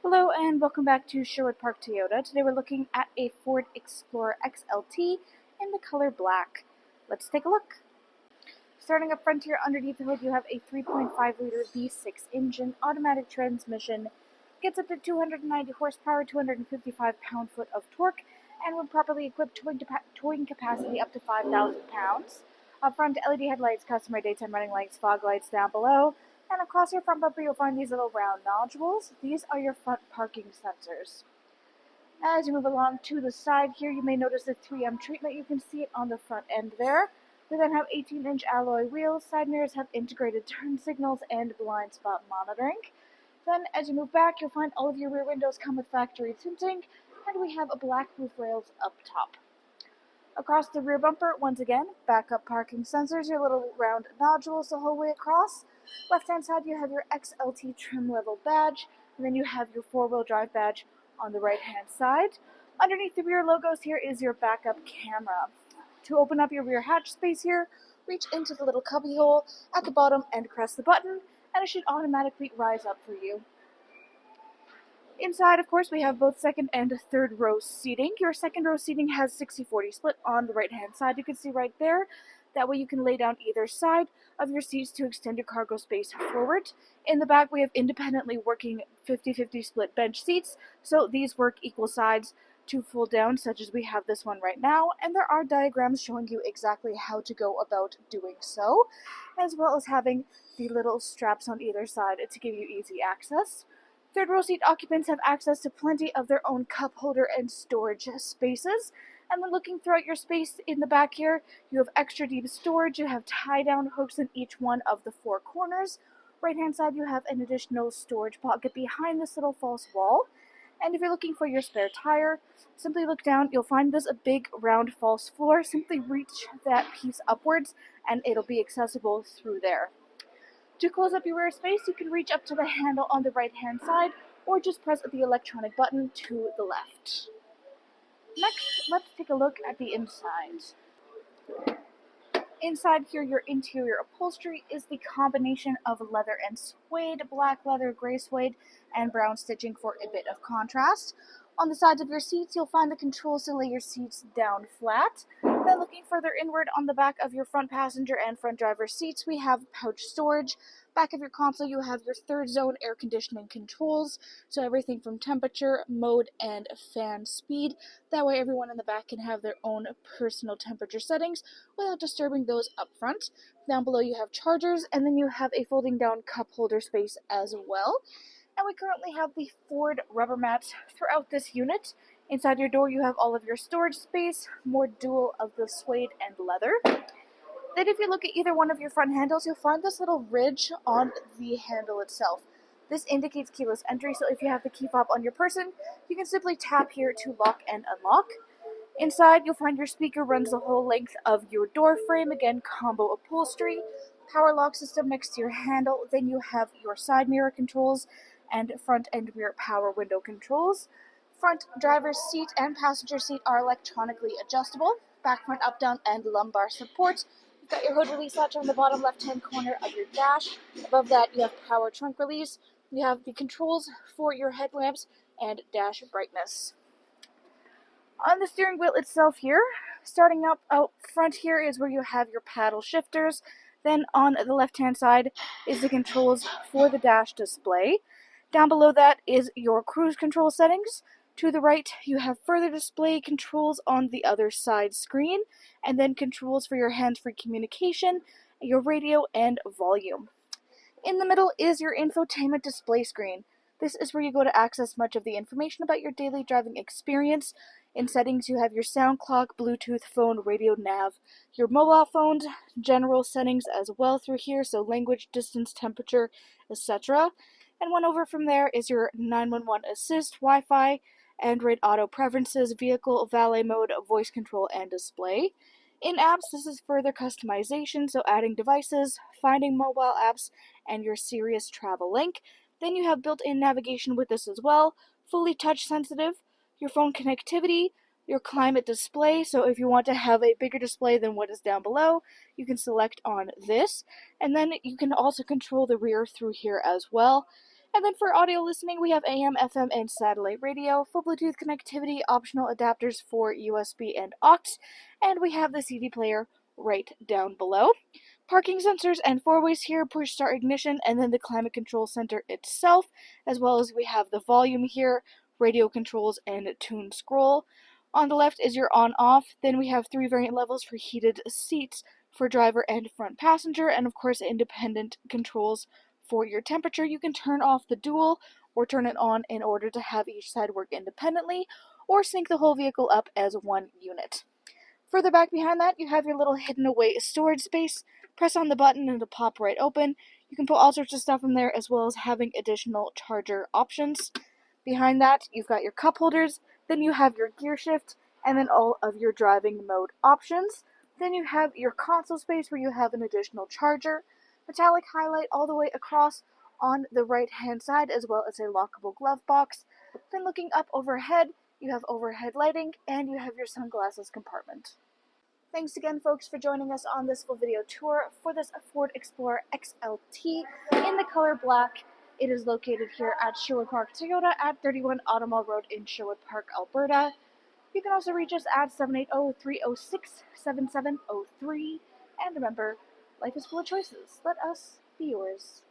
Hello and welcome back to Sherwood Park Toyota. Today we're looking at a Ford Explorer XLT in the color black. Let's take a look. Starting up front here underneath the hood, you have a 3.5-liter V6 engine, automatic transmission, gets up to 290 horsepower, 255 pound-foot of torque, and when properly equipped, towing capacity up to 5,000 pounds. Up front, LED headlights, customary daytime running lights, fog lights down below, and across your front bumper you'll find these little round nodules. These are your front parking sensors. As you move along to the side here, you may notice the 3M treatment. You can see it on the front end there. We then have 18-inch alloy wheels. Side mirrors have integrated turn signals and blind spot monitoring. Then, as you move back, you'll find all of your rear windows come with factory tinting, and we have black roof rails up top. Across the rear bumper, once again, backup parking sensors, your little round nodules the whole way across. Left-hand side, you have your XLT trim level badge, and then you have your four-wheel drive badge on the right-hand side. Underneath the rear logos here is your backup camera. To open up your rear hatch space here, reach into the little cubby hole at the bottom and press the button, and it should automatically rise up for you. Inside, of course, we have both second and third row seating. Your second row seating has 60-40 split on the right-hand side. You can see right there. That way you can lay down either side of your seats to extend your cargo space forward. In the back, we have independently working 50-50 split bench seats, so these work equal sides to fold down, such as we have this one right now, and there are diagrams showing you exactly how to go about doing so, as well as having the little straps on either side to give you easy access. Third row seat occupants have access to plenty of their own cup holder and storage spaces. And when looking throughout your space in the back here, you have extra deep storage. You have tie-down hooks in each one of the four corners. Right-hand side, you have an additional storage pocket behind this little false wall. And if you're looking for your spare tire, simply look down. You'll find this a big round false floor. Simply reach that piece upwards, and it'll be accessible through there. To close up your rear space, you can reach up to the handle on the right-hand side, or just press the electronic button to the left. Next, let's take a look at the inside. Inside here, your interior upholstery is the combination of leather and suede, black leather, gray suede, and brown stitching for a bit of contrast. On the sides of your seats, you'll find the controls to lay your seats down flat. Then looking further inward on the back of your front passenger and front driver seats, we have pouch storage. Back of your console, you have your third zone air conditioning controls, so everything from temperature, mode, and fan speed. That way everyone in the back can have their own personal temperature settings without disturbing those up front. Down below you have chargers, and then you have a folding down cup holder space as well. And we currently have the Ford rubber mats throughout this unit. Inside your door you have all of your storage space, more dual of the suede and leather. Then if you look at either one of your front handles, you'll find this little ridge on the handle itself. This indicates keyless entry, so if you have the key fob on your person, you can simply tap here to lock and unlock. Inside, you'll find your speaker runs the whole length of your door frame, again, combo upholstery, power lock system next to your handle, then you have your side mirror controls, and front and rear power window controls. Front driver's seat and passenger seat are electronically adjustable. Back, front, up, down, and lumbar support. You've got your hood release latch on the bottom left-hand corner of your dash. Above that, you have power trunk release. You have the controls for your headlamps and dash brightness. On the steering wheel itself here, starting up out front here is where you have your paddle shifters. Then on the left-hand side is the controls for the dash display. Down below that is your cruise control settings. To the right, you have further display controls on the other side screen, and then controls for your hands-free communication, your radio, and volume. In the middle is your infotainment display screen. This is where you go to access much of the information about your daily driving experience. In settings, you have your sound clock, Bluetooth, phone, radio, nav, your mobile phones, general settings as well through here, so language, distance, temperature, etc. And one over from there is your 911 assist, Wi-Fi, Android Auto preferences, vehicle, valet mode, voice control, and display. In apps, this is further customization, so adding devices, finding mobile apps, and your Sirius travel link. Then you have built-in navigation with this as well, fully touch sensitive, your phone connectivity, your climate display, so if you want to have a bigger display than what is down below, you can select on this, and then you can also control the rear through here as well. And then for audio listening, we have AM, FM, and satellite radio, full Bluetooth connectivity, optional adapters for USB and aux, and we have the CD player right down below. Parking sensors and four-ways here, push start ignition, and then the climate control center itself, as well as we have the volume here, radio controls, and tune scroll. On the left is your on-off, then we have 3 variant levels for heated seats for driver and front passenger, and of course independent controls for your temperature. You can turn off the dual or turn it on in order to have each side work independently, or sync the whole vehicle up as one unit. Further back behind that, you have your little hidden away storage space. Press on the button and it'll pop right open. You can put all sorts of stuff in there, as well as having additional charger options. Behind that, you've got your cup holders, then you have your gear shift, and then all of your driving mode options. Then you have your console space where you have an additional charger, metallic highlight all the way across on the right hand side, as well as a lockable glove box. Then looking up overhead, you have overhead lighting, and you have your sunglasses compartment. Thanks again, folks, for joining us on this full video tour for this Ford Explorer XLT in the color black. It is located here at Sherwood Park Toyota at 31 Automall Road in Sherwood Park, Alberta. You can also reach us at 780-306-7703. And remember, life is full of choices. Let us be yours.